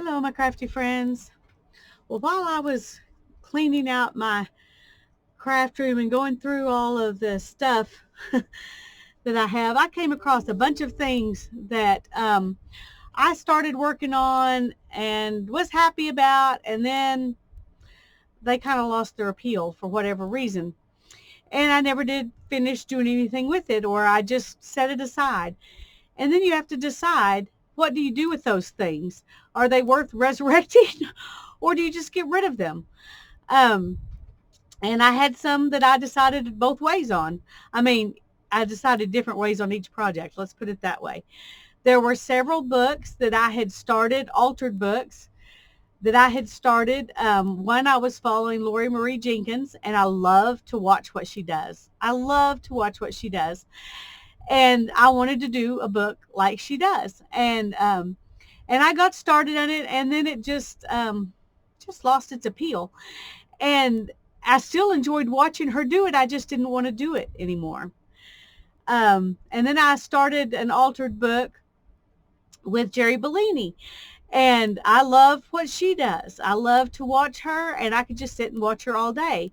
Hello, my crafty friends. Well, while I was cleaning out my craft room and going through all of the stuff that I have, I came across a bunch of things that I started working on and was happy about, and then they kind of lost their appeal for whatever reason. And I never did finish doing anything with it, or I just set it aside. And then you have to decide, what do you do with those things? Are they worth resurrecting or do you just get rid of them? Um, and I had some that I decided both ways on. I mean, I decided different ways on each project. Let's put it that way. There were several books that I had started, altered books that I had started. One, I was following Lori Marie Jenkins, and I love to watch what she does. I love to watch what she does. And I wanted to do a book like she does. And I got started on it, and then it just lost its appeal. And I still enjoyed watching her do it. I just didn't want to do it anymore. And then I started an altered book with Jerry Bellini. And I love what she does. I love to watch her, and I could just sit and watch her all day.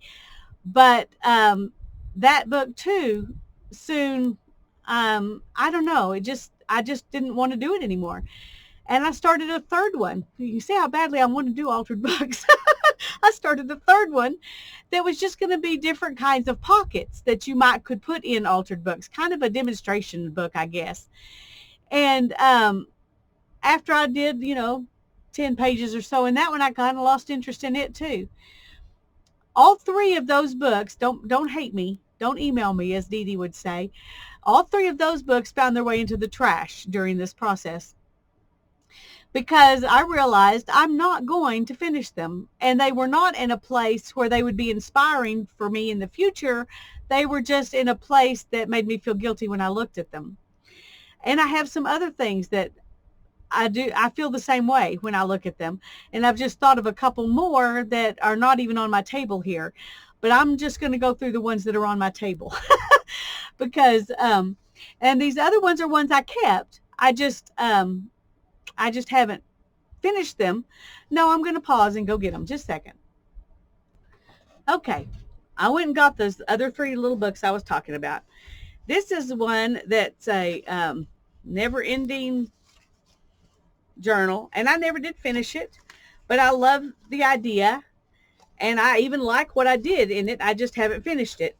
But that book too, soon, I don't know. I just didn't want to do it anymore. And I started a third one. You can see how badly I want to do altered books. I started a third one that was just going to be different kinds of pockets that you could put in altered books, kind of a demonstration book, I guess. And after I did, 10 pages or so in that one, I kind of lost interest in it too. All three of those books, don't hate me, don't email me, as Dee Dee would say. All three of those books found their way into the trash during this process, because I realized I'm not going to finish them. And they were not in a place where they would be inspiring for me in the future. They were just in a place that made me feel guilty when I looked at them. And I have some other things that I feel the same way when I look at them. And I've just thought of a couple more that are not even on my table here. But I'm just going to go through the ones that are on my table. Because, and these other ones are ones I kept. I just haven't finished them. No, I'm going to pause and go get them. Just a second. Okay. I went and got those other three little books I was talking about. This is one that's a Neverending Journal, and I never did finish it, but I love the idea, and I even like what I did in it. I just haven't finished it.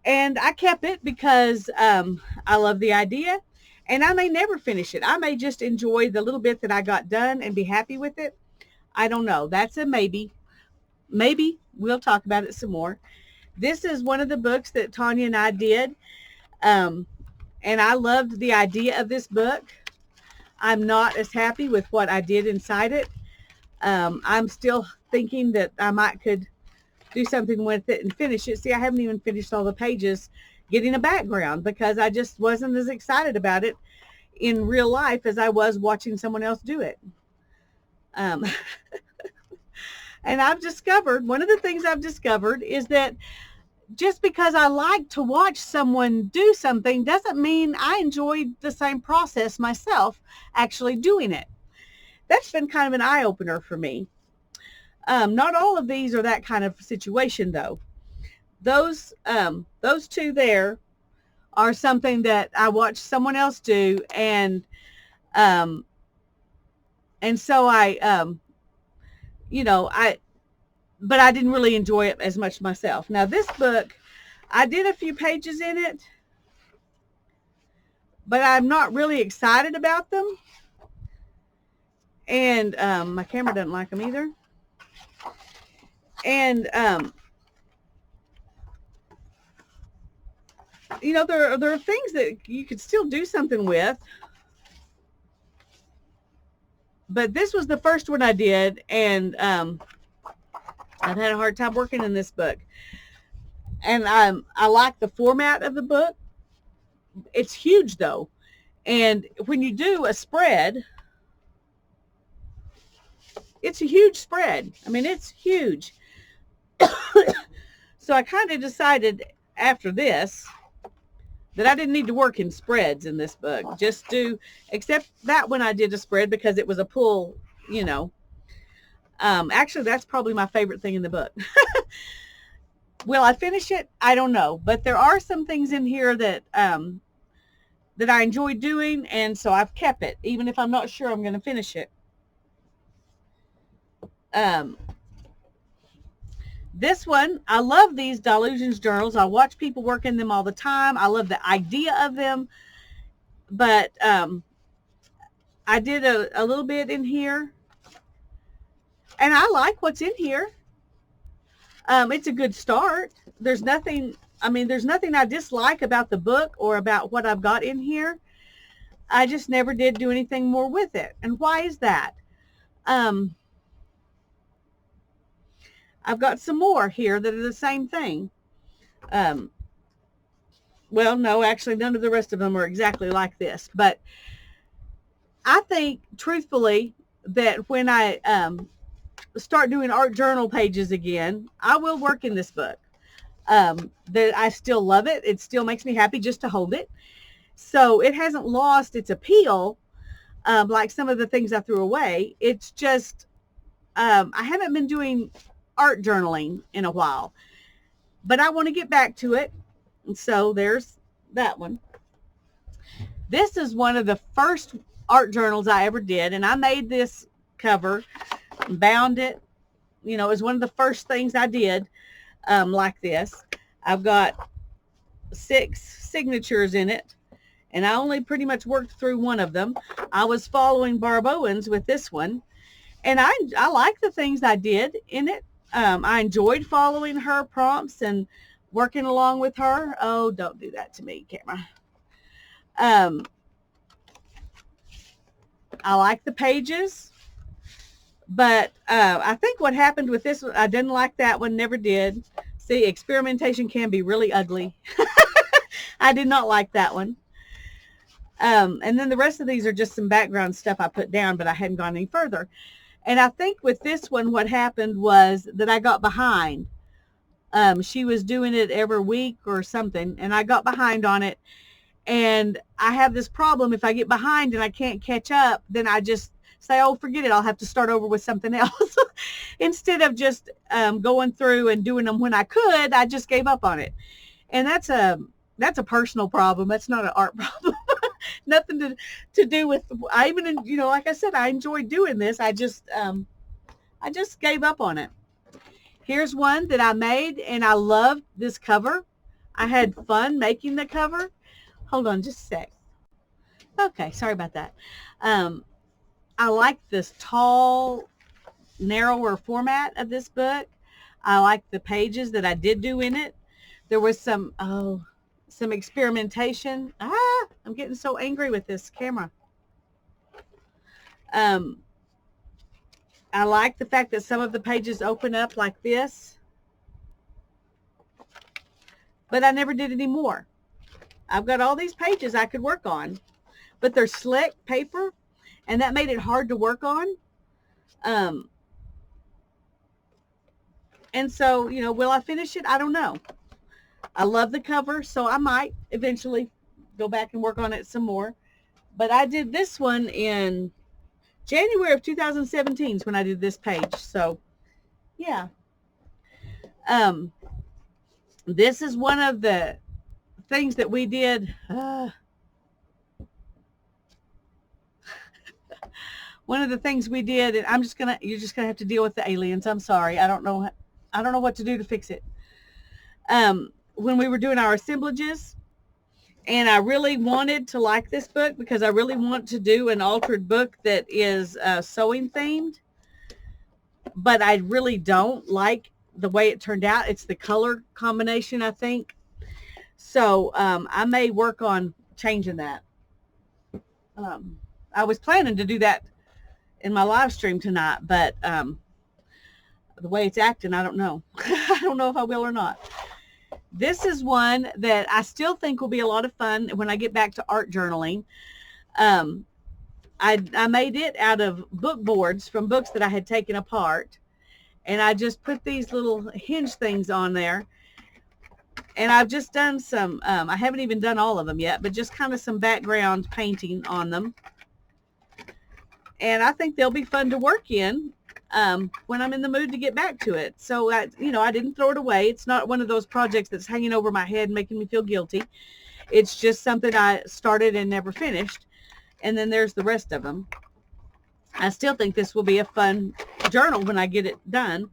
And I kept it because I love the idea. And I may never finish it. I may just enjoy the little bit that I got done and be happy with it. I don't know. That's a maybe. Maybe we'll talk about it some more. This is one of the books that Tanya and I did. And I loved the idea of this book. I'm not as happy with what I did inside it. I'm still thinking that I could do something with it and finish it. See, I haven't even finished all the pages getting a background because I just wasn't as excited about it in real life as I was watching someone else do it. And one of the things I've discovered is that just because I like to watch someone do something doesn't mean I enjoyed the same process myself actually doing it. That's been kind of an eye-opener for me. Not all of these are that kind of situation, though. Those two there are something that I watched someone else do, and so but I didn't really enjoy it as much myself. Now this book, I did a few pages in it, but I'm not really excited about them, and my camera doesn't like them either. And there are things that you could still do something with. But this was the first one I did, and I've had a hard time working in this book. And I like the format of the book. It's huge, though. And when you do a spread, it's a huge spread. I mean, it's huge. So I kind of decided after this that I didn't need to work in spreads in this book. Except that one I did a spread because it was a pull you know. Actually, that's probably my favorite thing in the book. Will I finish it? I don't know. But there are some things in here that that I enjoy doing, and so I've kept it, even if I'm not sure I'm going to finish it. This one, I love these Delusions journals. I watch people work in them all the time. I love the idea of them. But I did a little bit in here, and I like what's in here. It's a good start. There's nothing I dislike about the book or about what I've got in here. I just never did do anything more with it. And why is that? I've got some more here that are the same thing. Well, no, actually, none of the rest of them are exactly like this. But I think, truthfully, that when I start doing art journal pages again, I will work in this book. That I still love it. It still makes me happy just to hold it. So it hasn't lost its appeal, like some of the things I threw away. It's just, I haven't been doing art journaling in a while, but I want to get back to it. And so there's that one. This is one of the first art journals I ever did, and I made this cover, bound it. You know, it was one of the first things I did like this. I've got 6 signatures in it, and I only pretty much worked through one of them. I was following Barb Owens with this one, and I like the things I did in it. I enjoyed following her prompts and working along with her. Oh, don't do that to me, camera. I like the pages, but I think what happened with this one, I didn't like that one, never did. See, experimentation can be really ugly. I did not like that one. And then the rest of these are just some background stuff I put down, but I hadn't gone any further. And I think with this one, what happened was that I got behind. She was doing it every week or something, and I got behind on it. And I have this problem. If I get behind and I can't catch up, then I just say, oh, forget it. I'll have to start over with something else. Instead of just going through and doing them when I could, I just gave up on it. And that's a personal problem. That's not an art problem. Nothing to do with, I even, you know, like I said, I enjoyed doing this. I just gave up on it. Here's one that I made, and I loved this cover. I had fun making the cover. Hold on just a sec. Okay, sorry about that. I like this tall, narrower format of this book. I like the pages that I did do in it. There was some experimentation. I'm getting so angry with this camera. I like the fact that some of the pages open up like this, but I never did any more. I've got all these pages I could work on, but they're slick paper, and that made it hard to work on. And so, you know, will I finish it? I don't know. I love the cover, so I might eventually go back and work on it some more. But I did this one in January of 2017 is when I did this page. So, yeah. This is one of the things that we did. One of the things we did, and you're just gonna have to deal with the aliens. I'm sorry. I don't know what to do to fix it. When we were doing our assemblages, and I really wanted to like this book because I really want to do an altered book that is sewing themed, but I really don't like the way it turned out. It's the color combination, I think. So I may work on changing that. I was planning to do that in my live stream tonight, but the way it's acting, I don't know. I don't know if I will or not. This is one that I still think will be a lot of fun when I get back to art journaling. I made it out of book boards from books that I had taken apart, and I just put these little hinge things on there. And I've just done some, I haven't even done all of them yet, but just kind of some background painting on them. And I think they'll be fun to work in when I'm in the mood to get back to it. So, I didn't throw it away. It's not one of those projects that's hanging over my head making me feel guilty. It's just something I started and never finished. And then there's the rest of them. I still think this will be a fun journal when I get it done.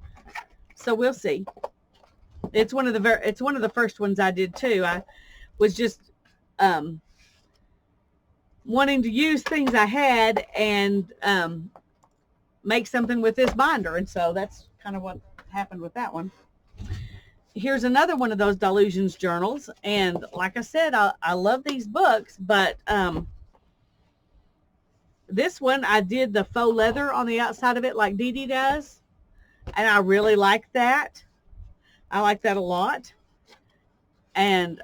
So we'll see. It's one of the first ones I did too. I was just wanting to use things I had and make something with this binder. And so that's kind of what happened with that one. Here's another one of those Delusions journals. And like I said, I love these books, but this one, I did the faux leather on the outside of it like Dee Dee does. And I really like that. I like that a lot. And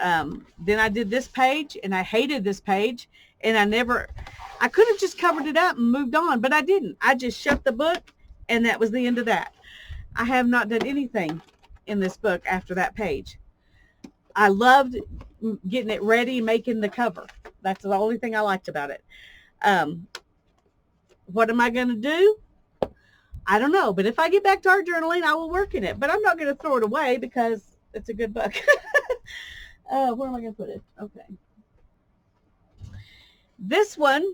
then I did this page, and I hated this page. And I could have just covered it up and moved on, but I didn't. I just shut the book, and that was the end of that. I have not done anything in this book after that page. I loved getting it ready, making the cover. That's the only thing I liked about it. What am I going to do? I don't know. But if I get back to art journaling, I will work in it. But I'm not going to throw it away because it's a good book. Where am I going to put it? Okay. This one,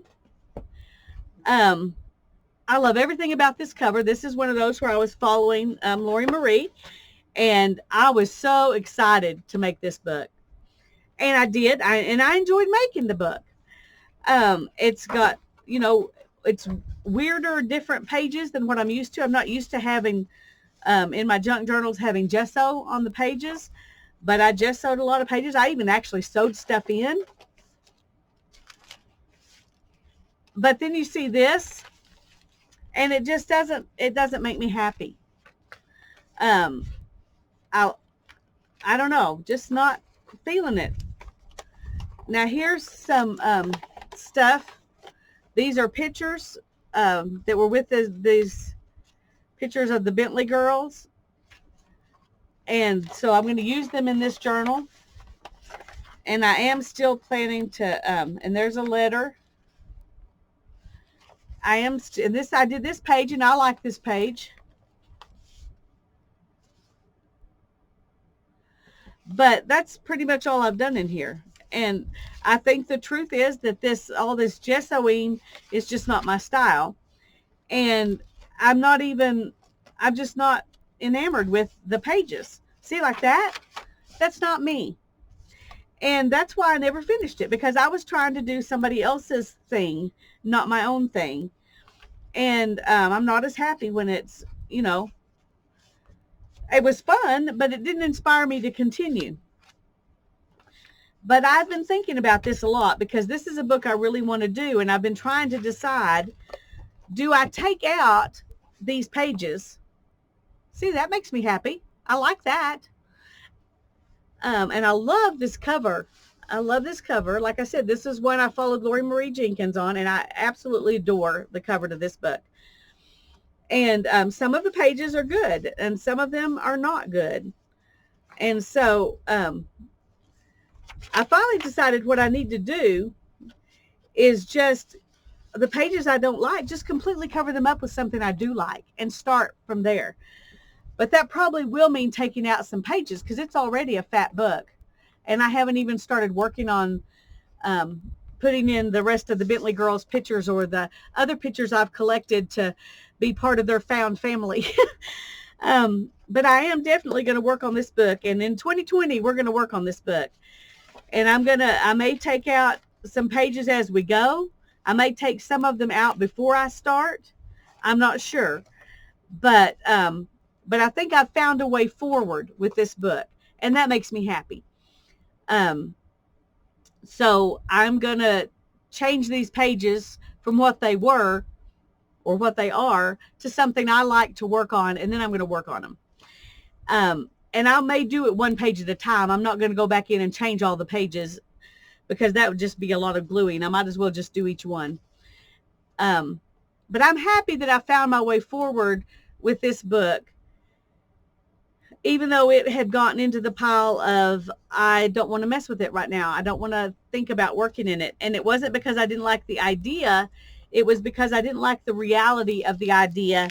I love everything about this cover. This is one of those where I was following Lori Marie. And I was so excited to make this book. And I did. And I enjoyed making the book. It's got, it's weirder, different pages than what I'm used to. I'm not used to having, in my junk journals, having gesso on the pages. But I gessoed a lot of pages. I even actually sewed stuff in. But then you see this, and it just doesn't make me happy. I don't know, just not feeling it. Now here's some stuff. These are pictures that were with these pictures of the Bentley girls. And so I'm going to use them in this journal. And I am still planning to, and there's a letter. I did this page, and I like this page. But that's pretty much all I've done in here. And I think the truth is that all this gessoing is just not my style. And I'm just not enamored with the pages. See, like that? That's not me. And that's why I never finished it, because I was trying to do somebody else's thing, not my own thing. And I'm not as happy when it's, it was fun, but it didn't inspire me to continue. But I've been thinking about this a lot, because this is a book I really want to do. And I've been trying to decide, do I take out these pages? See, that makes me happy. I like that. And I love this cover. I love this cover. Like I said, this is one I followed Lori Marie Jenkins on, and I absolutely adore the cover to this book. And some of the pages are good, and some of them are not good. And so I finally decided what I need to do is just the pages I don't like, just completely cover them up with something I do like and start from there. But that probably will mean taking out some pages, because it's already a fat book. And I haven't even started working on putting in the rest of the Bentley girls' pictures or the other pictures I've collected to be part of their found family. But I am definitely going to work on this book. And in 2020, we're going to work on this book. And I may take out some pages as we go. I may take some of them out before I start. I'm not sure. But I think I've found a way forward with this book, and that makes me happy. So I'm going to change these pages from what they were or what they are to something I like to work on, and then I'm going to work on them. And I may do it one page at a time. I'm not going to go back in and change all the pages, because that would just be a lot of gluing. I might as well just do each one. But I'm happy that I found my way forward with this book, even though it had gotten into the pile of, I don't want to mess with it right now. I don't want to think about working in it. And it wasn't because I didn't like the idea. it was because I didn't like the reality of the idea.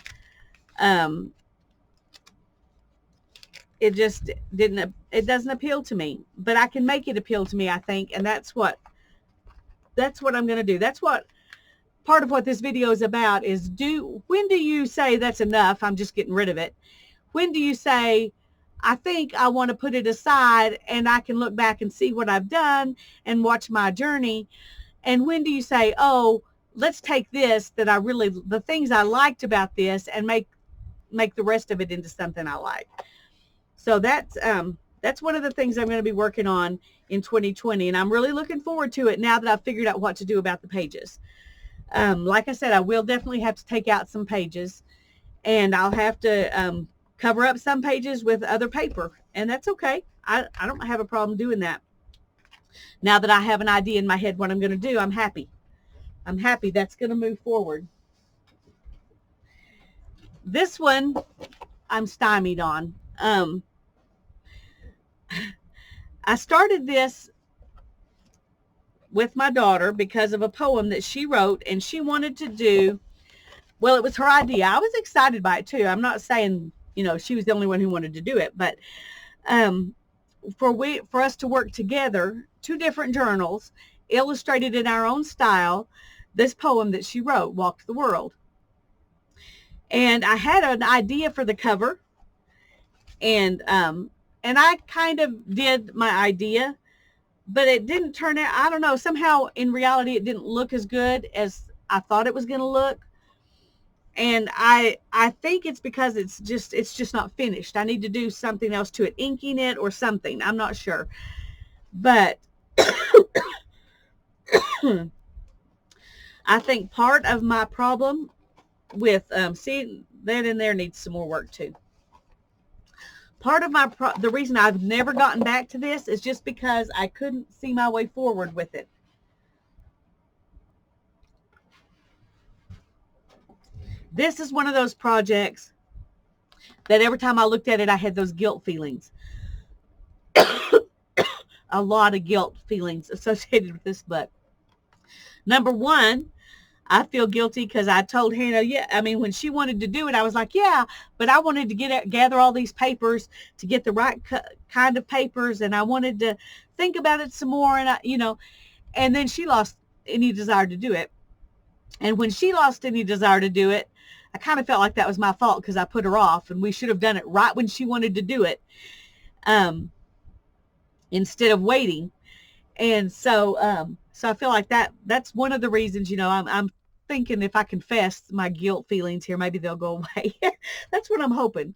It just didn't, it doesn't appeal to me, but I can make it appeal to me, I think. And that's what I'm going to do. That's what part of what this video is about, is when do you say that's enough? I'm just getting rid of it. When do you say, I think I want to put it aside and I can look back and see what I've done and watch my journey? And when do you say, oh, let's take this, the things I liked about this, and make the rest of it into something I like? So that's one of the things I'm going to be working on in 2020. And I'm really looking forward to it now that I've figured out what to do about the pages. Like I said, I will definitely have to take out some pages, and I'll have to cover up some pages with other paper, and that's okay. I don't have a problem doing that. Now that I have an idea in my head what I'm going to do, I'm happy. I'm happy that's going to move forward. This one I'm stymied on. I started this with my daughter because of a poem that she wrote, and she wanted to do, well, it was her idea. I was excited by it too. I'm not saying, she was the only one who wanted to do it, but for us to work together, 2 different journals, illustrated in our own style, this poem that she wrote, Walk the World. And I had an idea for the cover, and I kind of did my idea, but it didn't turn out, I don't know, somehow in reality it didn't look as good as I thought it was going to look. And I think it's because it's just not finished. I need to do something else to it, inking it or something. I'm not sure. But I think part of my problem with, see, that in there needs some more work too. Part of the reason I've never gotten back to this is just because I couldn't see my way forward with it. This is one of those projects that every time I looked at it, I had those guilt feelings. A lot of guilt feelings associated with this book. Number one, I feel guilty because I told Hannah, when she wanted to do it, I was like, yeah, but I wanted to gather all these papers to get the right kind of papers, and I wanted to think about it some more, and and then she lost any desire to do it. And when she lost any desire to do it, I kind of felt like that was my fault because I put her off, and we should have done it right when she wanted to do it, instead of waiting. And so I feel like that's one of the reasons, I'm thinking if I confess my guilt feelings here, maybe they'll go away. That's what I'm hoping.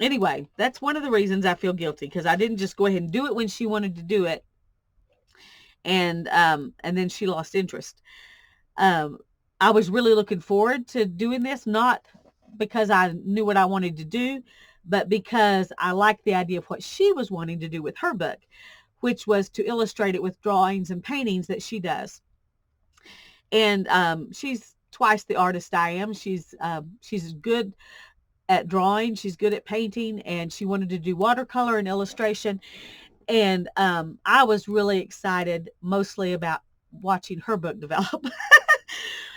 Anyway, that's one of the reasons I feel guilty, because I didn't just go ahead and do it when she wanted to do it. And then she lost interest. I was really looking forward to doing this, not because I knew what I wanted to do, but because I liked the idea of what she was wanting to do with her book, which was to illustrate it with drawings and paintings that she does. And she's twice the artist I am. She's good at drawing. She's good at painting, and she wanted to do watercolor and illustration. And I was really excited mostly about watching her book develop.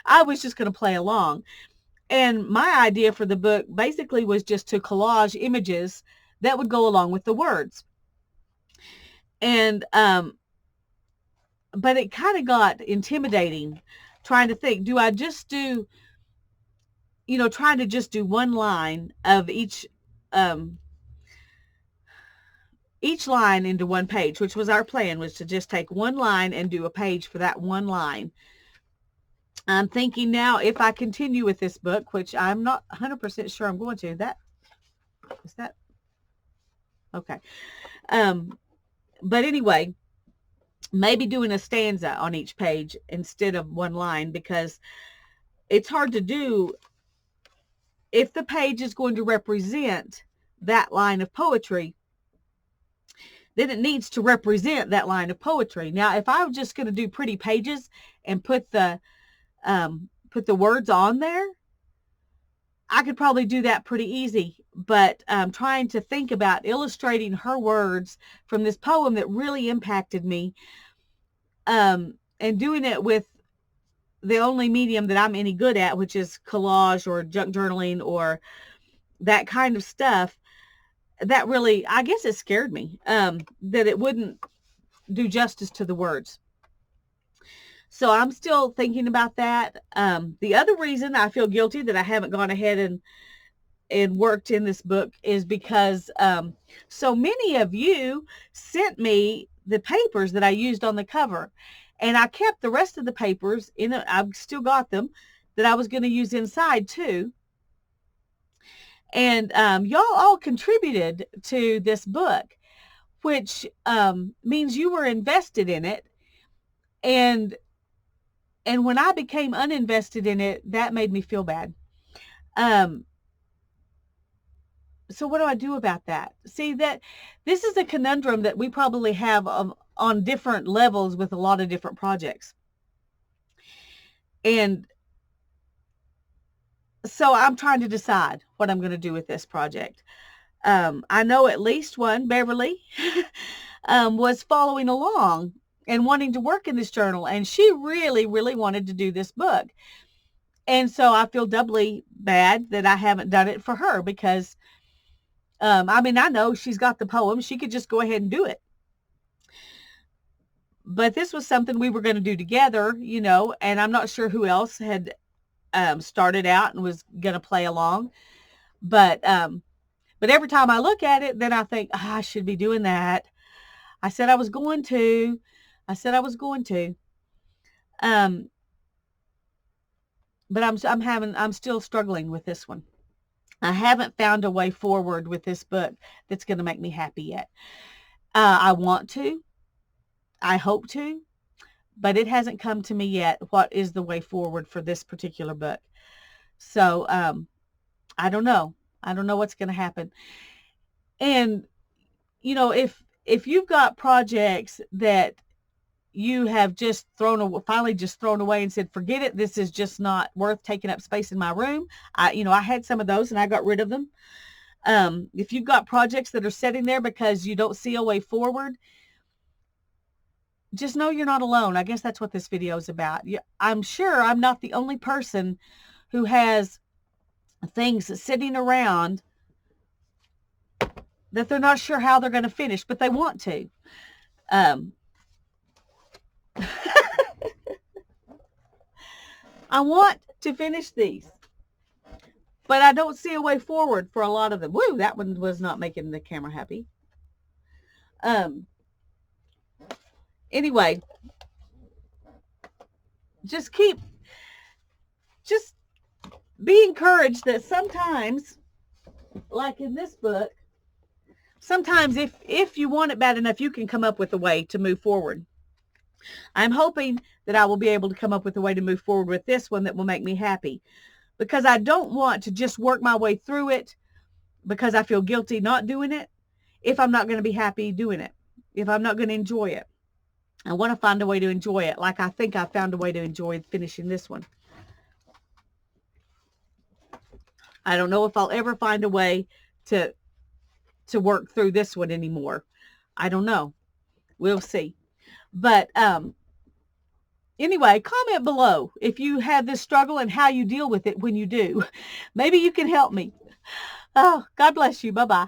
I was just going to play along. And my idea for the book basically was just to collage images that would go along with the words. And but it kind of got intimidating trying to think, do I just do, trying to just do one line of each line into one page, which was our plan, was to just take one line and do a page for that one line. I'm thinking now, if I continue with this book, which I'm not 100% sure I'm going to, is that okay. But anyway, maybe doing a stanza on each page instead of one line, because it's hard to do if the page is going to represent that line of poetry. Then it needs to represent that line of poetry. Now, if I was just going to do pretty pages and put the words on there, I could probably do that pretty easy. But trying to think about illustrating her words from this poem that really impacted me, and doing it with the only medium that I'm any good at, which is collage or junk journaling or that kind of stuff, that really, I guess it scared me, that it wouldn't do justice to the words. So I'm still thinking about that. The other reason I feel guilty that I haven't gone ahead and worked in this book is because so many of you sent me the papers that I used on the cover, and I kept the rest of the papers in it. I've still got them that I was going to use inside too. And y'all all contributed to this book, which means you were invested in it. And when I became uninvested in it, that made me feel bad. So what do I do about that? See, that this is a conundrum that we probably have on different levels with a lot of different projects. And so I'm trying to decide what I'm going to do with this project. I know at least one, Beverly, was following along and wanting to work in this journal. And she really, really wanted to do this book. And so I feel doubly bad that I haven't done it for her because, I mean, I know she's got the poem. She could just go ahead and do it. But this was something we were going to do together, you know, and I'm not sure who else had started out and was going to play along. But every time I look at it, then I think, I should be doing that. I said I was going to. But I'm still struggling with this one. I haven't found a way forward with this book that's going to make me happy yet. I want to. I hope to. But it hasn't come to me yet. What is the way forward for this particular book? So I don't know. I don't know what's going to happen. And, you know, if you've got projects that you have just finally thrown away and said, forget it, this is just not worth taking up space in my room. I had some of those and I got rid of them. If you've got projects that are sitting there because you don't see a way forward, just know you're not alone. I guess that's what this video is about. I'm sure I'm not the only person who has things sitting around that they're not sure how they're going to finish, but they want to. I want to finish these, but I don't see a way forward for a lot of them. Woo, that one was not making the camera happy. Anyway, just be encouraged that sometimes, like in this book, sometimes if you want it bad enough, you can come up with a way to move forward. I'm hoping that I will be able to come up with a way to move forward with this one that will make me happy, because I don't want to just work my way through it because I feel guilty not doing it if I'm not going to be happy doing it, if I'm not going to enjoy it. I want to find a way to enjoy it, like I think I found a way to enjoy finishing this one. I don't know if I'll ever find a way to work through this one anymore. I don't know. We'll see. But anyway, comment below if you have this struggle and how you deal with it when you do. Maybe you can help me. Oh, God bless you. Bye-bye.